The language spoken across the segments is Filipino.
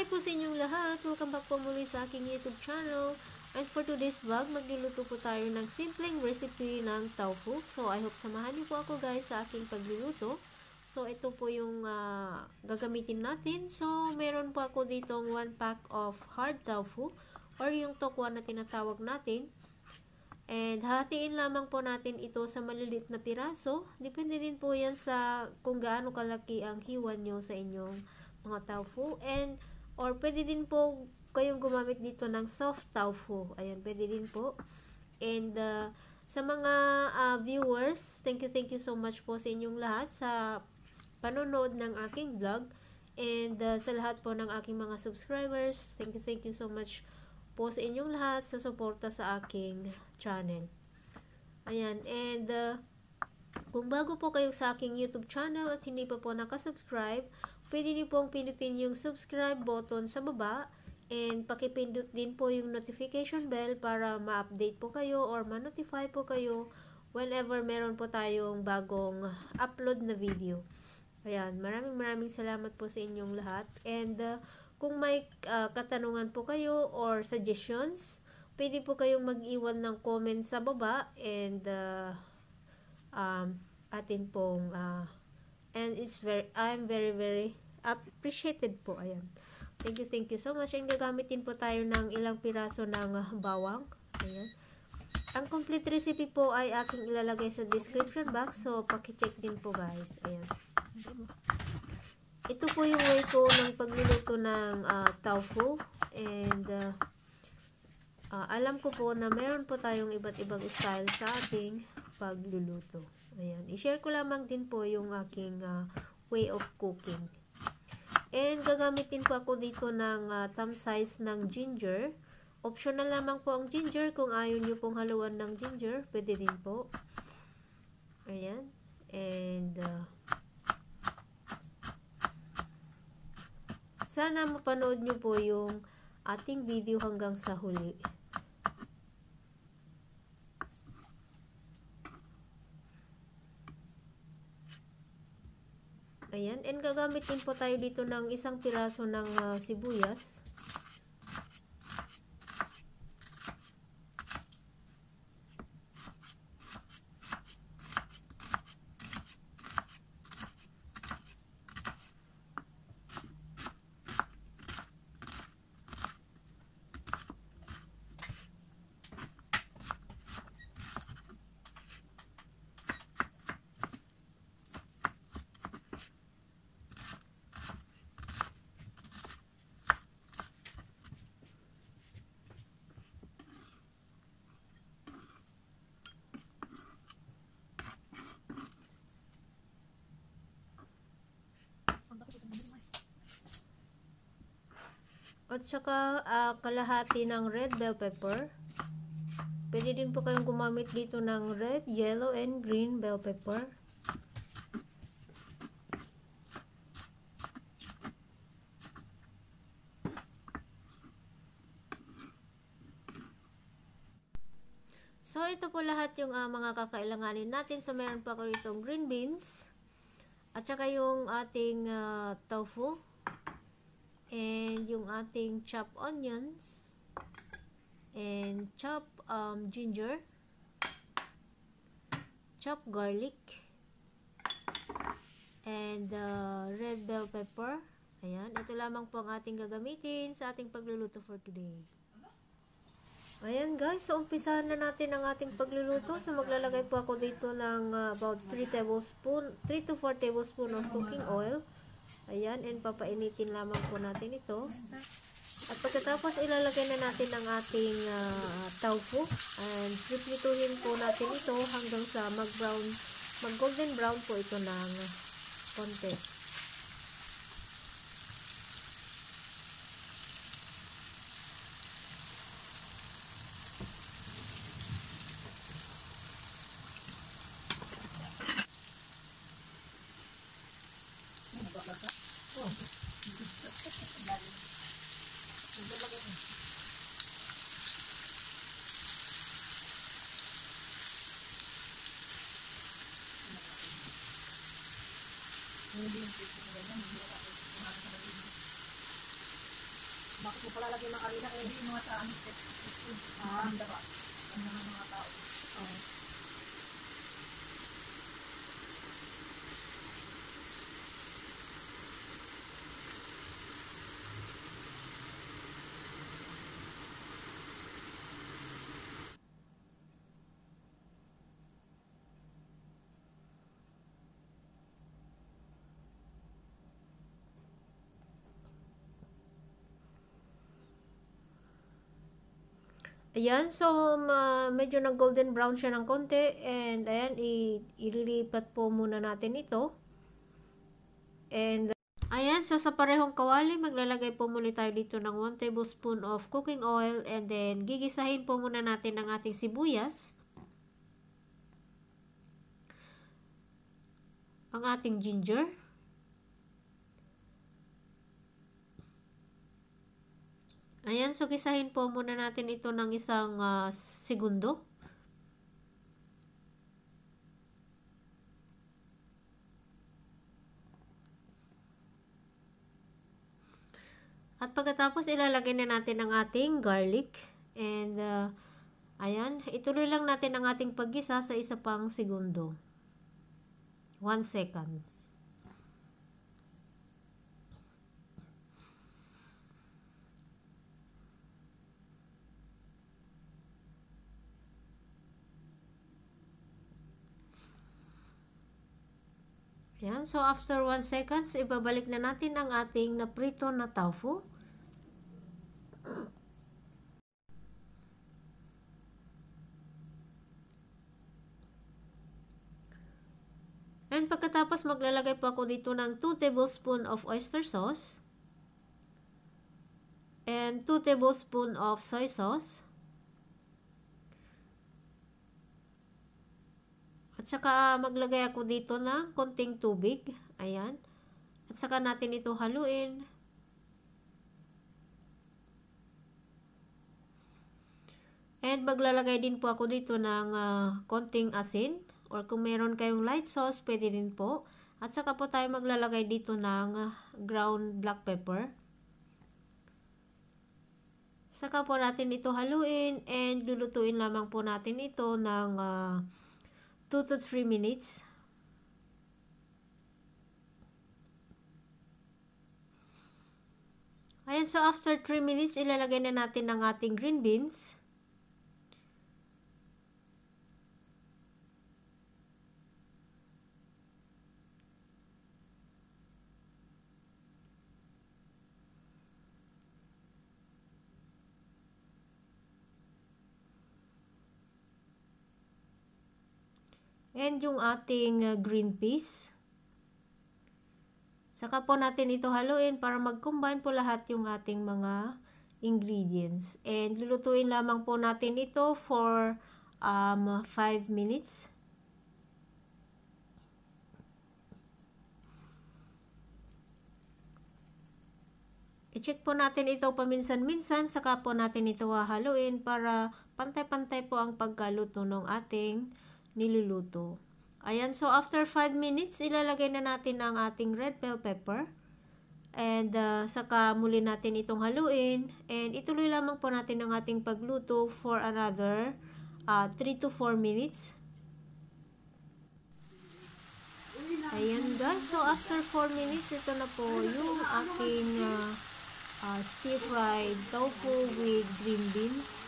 Hi po sa inyong lahat! Welcome back po muli sa aking YouTube channel. And for today's vlog, magluluto po tayo ng simpleng recipe ng tofu. So I hope samahan niyo po ako guys sa aking pagluluto. So ito po yung gagamitin natin. So meron po ako ditong 1 pack of hard tofu or yung tokwa na tinatawag natin. And hatiin lamang po natin ito sa maliliit na piraso. Depende din po yan sa kung gaano kalaki ang hiwa nyo sa inyong mga tofu. And or pwede din po kayong gumamit dito ng soft tofu. Ayan, pwede din po. And sa mga viewers, thank you so much po sa inyong lahat sa panonood ng aking vlog. And sa lahat po ng aking mga subscribers, thank you so much po sa inyong lahat sa suporta sa aking channel. Ayan, and kung bago po kayo sa aking YouTube channel at hindi pa po nakasubscribe, pwede niyo pong pindutin yung subscribe button sa baba and pakipindot din po yung notification bell para ma-update po kayo or ma-notify po kayo whenever meron po tayong bagong upload na video. Ayan, maraming salamat po sa inyong lahat. And kung may katanungan po kayo or suggestions, pwede po kayong mag-iwan ng comment sa baba and atin pong and I'm very appreciated po. Ayan. Thank you so much. And gagamitin po tayo ng ilang piraso ng bawang. Ayan. Ang complete recipe po ay aking ilalagay sa description box. So, paki-check din po guys. Ayan. Ito po yung way ko ng pagluluto ng tofu. And alam ko po na meron po tayong iba't ibang style sa ating pagluluto. Ayan. I-share ko lamang din po yung aking way of cooking. And gagamitin po ako dito ng thumb size ng ginger. Optional lamang po ang ginger. Kung ayaw nyo pong haluan ng ginger, pwede din po. Ayan. And sana mapanood nyo po yung ating video hanggang sa huli. Ayan, and gagamit din po tayo dito ng isang piraso ng sibuyas. At saka kalahati ng red bell pepper. Pwede din po kayong gumamit dito ng red, yellow, and green bell pepper. So, ito po lahat yung mga kakailanganin natin. So, meron pa ako ditong green beans. At saka yung ating tofu. And yung ating chopped onions. And chopped ginger. Chopped garlic. And red bell pepper. Ayan. Ito lamang po ang ating gagamitin sa ating pagluluto for today. Ayan guys, so umpisahan na natin ang ating pagluluto. So maglalagay po ako dito ng about 3 to 4 tablespoon of cooking oil. Ayan, and papainitin lamang po natin ito. At pagkatapos ilalagay na natin ang ating tofu. And prituhin po natin ito hanggang sa mag-golden brown po ito ng konti. Bakit mo palalagay ng arena eh? Hindi mga sa amin set. Ang daba. Ang mga tao. Oo. Ayan, so medyo nag golden brown siya ng konti, and ayan, ililipat po muna natin ito. And ayan, so sa parehong kawali, maglalagay po muna tayo dito ng 1 tablespoon of cooking oil, and then gigisahin po muna natin ang ating sibuyas, ang ating ginger, ayan, so gisahin po muna natin ito ng isang segundo. At pagkatapos ilalagay na natin ang ating garlic. And ayan, ituloy lang natin ang ating paggisa sa isa pang segundo. 1 second. Ayan, so after 1 seconds, ibabalik na natin ang ating naprito na tofu. And pagkatapos maglalagay po ako dito ng 2 tablespoon of oyster sauce and 2 tablespoon of soy sauce. At saka maglagay ako dito ng konting tubig. Ayan. At saka natin ito haluin. And maglalagay din po ako dito ng konting asin. Or kung meron kayong light sauce, pwede din po. At saka po tayo maglalagay dito ng ground black pepper. Saka po natin ito haluin and lulutuin lamang po natin ito ng 2 to 3 minutes. Ayan, so after 3 minutes, ilalagay na natin ang ating green beans. And yung ating green peas. Saka po natin ito haluin para mag-combine po lahat yung ating mga ingredients. And lulutuin lamang po natin ito for 5 minutes. I-check po natin ito paminsan-minsan, saka po natin ito hahaluin para pantay-pantay po ang pagkaluto ng ating niluluto. Ayan, so after 5 minutes, ilalagay na natin ang ating red bell pepper. And saka muli natin itong haluin. And ituloy lamang po natin ang ating pagluto for another 3 to 4 minutes. Ayan guys, so after 4 minutes, ito na po yung ating stir-fried tofu with green beans.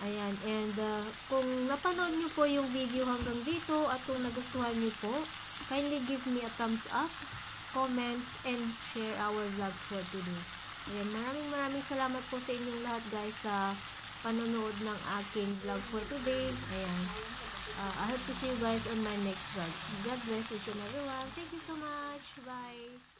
Ayan, and kung napanood nyo po yung video hanggang dito at kung nagustuhan nyo po, kindly give me a thumbs up, comments, and share our vlog for today. Ayan, maraming salamat po sa inyong lahat guys sa panonood ng aking vlog for today. Ayan, I hope to see you guys on my next vlogs. God bless each and everyone. Thank you so much. Bye!